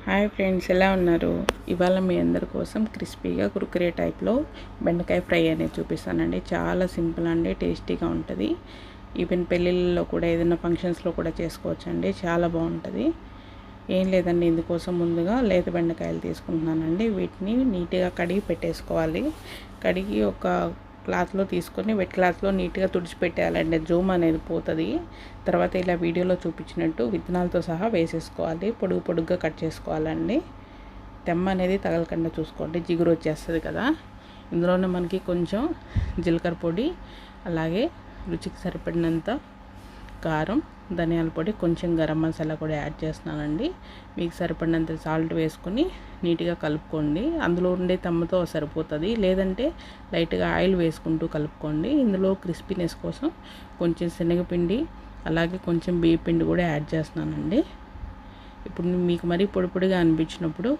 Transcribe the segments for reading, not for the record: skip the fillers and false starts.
Hi friends, ఎలా ఉన్నారు? ఇవాళ మీ అందరి కోసం క్రిస్పీగా కుర్కురే టైప్లో బెండకాయ ఫ్రై అనేది చూపిస్తానండి. చాలా సింపుల్ అండి, టేస్టీగా ఉంటుంది. ఈవెన్ పెళ్ళిళ్ళలో కూడా ఏదైనా ఫంక్షన్స్లో కూడా చేసుకోవచ్చండి, చాలా బాగుంటుంది. ఏం లేదండి, ఇందుకోసం ముందుగా లేత బెండకాయలు తీసుకుంటున్నానండి. వీటిని నీట్గా కడిగి పెట్టేసుకోవాలి. కడిగి ఒక క్లాత్లో తీసుకొని వెట్ క్లాత్లో నీట్గా తుడిచిపెట్టేయాలండి, జూమ్ అనేది పోతుంది. తర్వాత ఇలా వీడియోలో చూపించినట్టు విత్తనాలతో సహా వేసేసుకోవాలి. పొడుగు పొడుగ్గా కట్ చేసుకోవాలండి. తెమ్మ అనేది తగలకుండా చూసుకోండి, జిగురు వచ్చేస్తుంది కదా. ఇందులోనే మనకి కొంచెం జీలకర్ర పొడి, అలాగే రుచికి సరిపడినంత కారం, ధనియాల పొడి, కొంచెం గరం మసాలా కూడా యాడ్ చేస్తున్నానండి. మీకు సరిపడినంత సాల్ట్ వేసుకొని నీట్గా కలుపుకోండి. అందులో ఉండే తమ్మతో సరిపోతుంది, లేదంటే లైట్గా ఆయిల్ వేసుకుంటూ కలుపుకోండి. ఇందులో క్రిస్పీనెస్ కోసం కొంచెం శనగపిండి, అలాగే కొంచెం బియ్య పిండి కూడా యాడ్ చేస్తున్నానండి. ఇప్పుడు మీకు మరీ పొడి పొడిగా అనిపించినప్పుడు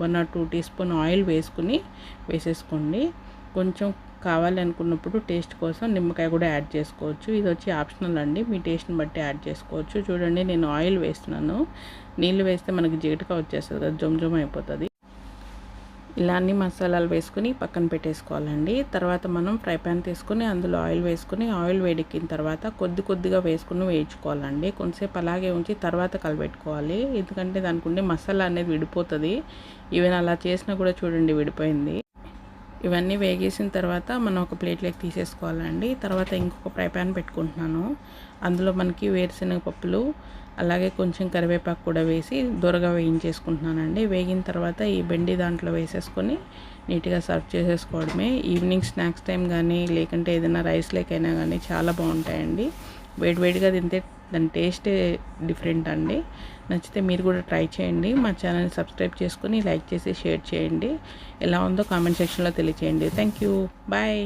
1 or 2 టీ స్పూన్ ఆయిల్ వేసేసుకోండి. కొంచెం కావాలి అనుకున్నప్పుడు టేస్ట్ కోసం నిమ్మకాయ కూడా యాడ్ చేసుకోవచ్చు. ఇది వచ్చి ఆప్షనల్ అండి, మీ టేస్ట్ని బట్టి యాడ్ చేసుకోవచ్చు. చూడండి, నేను ఆయిల్ వేస్తున్నాను. నీళ్ళు వేస్తే మనకి జిగటగా వచ్చేస్తుంది కదా, జొమ్ అయిపోతుంది. ఇలా అన్ని మసాలాలు వేసుకుని పక్కన పెట్టేసుకోవాలండి. తర్వాత మనం ఫ్రై ప్యాన్ తీసుకుని అందులో ఆయిల్ వేసుకుని, ఆయిల్ వేడెక్కిన తర్వాత కొద్దిగా వేసుకుని వేయించుకోవాలండి. కొంతసేపు అలాగే ఉంచి తర్వాత కలబెట్టుకోవాలి, ఎందుకంటే దానికి ఉండే మసాలా అనేది విడిపోతుంది. ఈవెన్ అలా చేసినా కూడా చూడండి విడిపోయింది. ఇవన్నీ వేగేసిన తర్వాత మనం ఒక ప్లేట్లోకి తీసేసుకోవాలండి. తర్వాత ఇంకొక ఫ్రై ప్యాన్ పెట్టుకుంటున్నాను. అందులో మనకి వేరుశనగ పప్పులు, అలాగే కొంచెం కరివేపాకు కూడా వేసి దూరగా వేయించేసుకుంటున్నానండి. వేగిన తర్వాత ఈ బెండి దాంట్లో వేసేసుకొని నీట్గా సర్వ్ చేసేసుకోవడమే. ఈవినింగ్ స్నాక్స్ టైం కానీ, లేకుంటే ఏదైనా రైస్ లేకైనా కానీ చాలా బాగుంటాయండి. వేడివేడిగా తింటే దాని టేస్టే డిఫరెంట్ అండి. నచ్చితే మీరు కూడా ట్రై చేయండి. మా ఛానల్ని సబ్స్క్రైబ్ చేసుకొని లైక్ చేసి షేర్ చేయండి. ఎలా ఉందో కామెంట్ సెక్షన్లో తెలియచేయండి. Thank you, bye.